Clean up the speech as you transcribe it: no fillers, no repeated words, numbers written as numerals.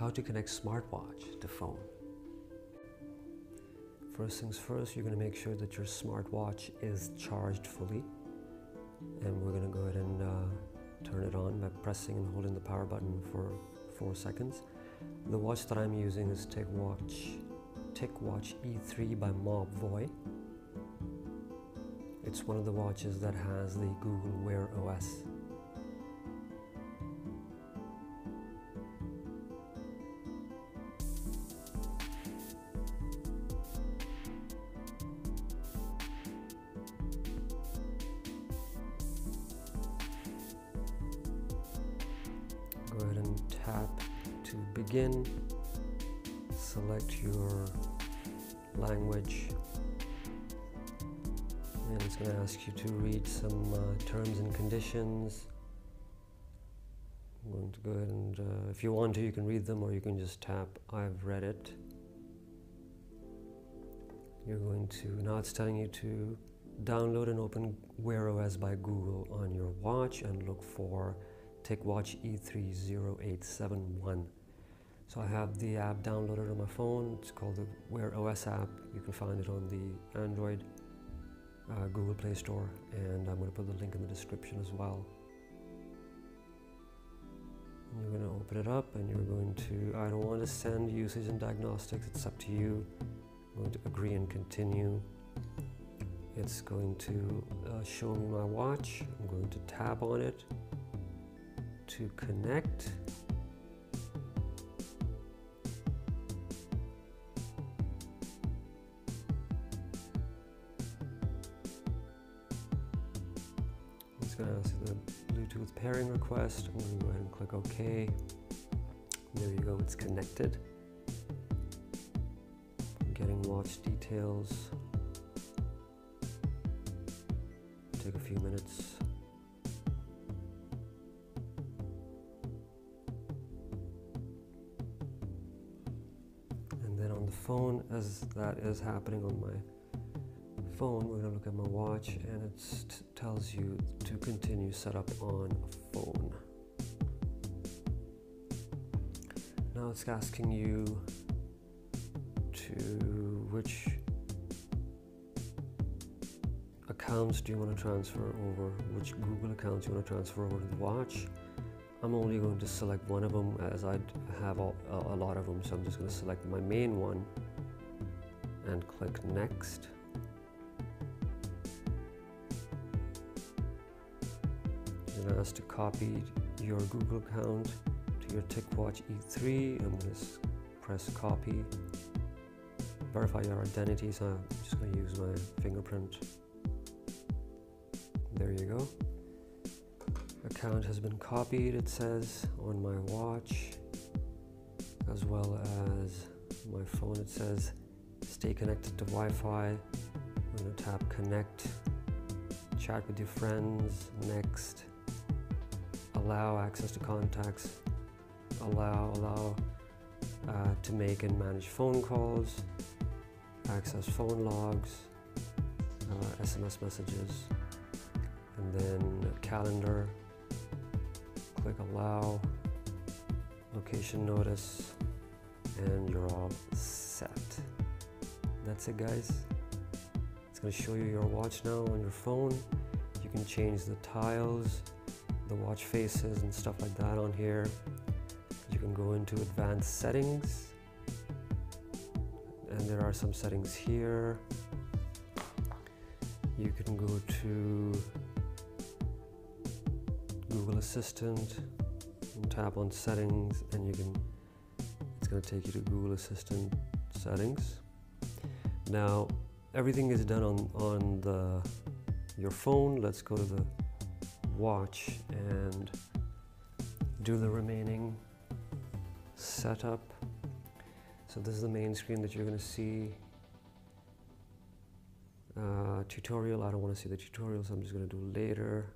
How to connect smartwatch to phone. First things first, you're going to make sure that your smartwatch is charged fully. And we're going to go ahead and turn it on by pressing and holding the power button for 4 seconds. The watch that I'm using is ticwatch E3 by mobvoi. It's one of the watches that has the Google Wear OS. Go ahead and tap to begin. Select your language. And it's going to ask you to read some terms and conditions. I'm going to go ahead and, if you want to, you can read them, or you can just tap, I've read it. You're going to, now it's telling you to download and open Wear OS by Google on your watch and look for ticwatch E30871. So I have the app downloaded on my phone. It's called the Wear OS app. You can find it on the Android Google Play Store, and I'm going to put the link in the description as well. And you're going to open it up, and you're going to, I don't want to send usage and diagnostics, it's up to you. I'm going to agree and continue. It's going to show me my watch. I'm going to tap on it to connect. It's going to ask the Bluetooth pairing request. I'm going to go ahead and click OK. There you go, it's connected. I'm getting watch details. Take a few minutes. And then on the phone, as that is happening on my phone, we're going to look at my watch, and it tells you to continue setup on a phone. Now it's asking you to which accounts do you want to transfer over, which Google accounts you want to transfer over to the watch. I'm only going to select one of them, as I have a lot of them, so I'm just going to select my main one and click next. You're going to ask to copy your Google account to your ticwatch E3. I'm going to press copy. Verify your identity, so I'm just going to use my fingerprint. There you go. Account has been copied, it says on my watch, as well as my phone. It says stay connected to Wi-Fi. I'm going to tap connect, chat with your friends, next, allow access to contacts, allow to make and manage phone calls, access phone logs, SMS messages, and then calendar. Click allow, location notice, and you're all set. That's it, guys. It's going to show you your watch now on your phone. You can change the tiles, the watch faces, and stuff like that on here. You can go into advanced settings, and there are some settings here. You can go to Google Assistant and tap on settings, and it's going to take you to Google Assistant settings. Now everything is done on your phone. Let's go to the watch and do the remaining setup. So this is the main screen that you're going to see. Tutorial, I don't want to see the tutorial, so I'm just going to do later.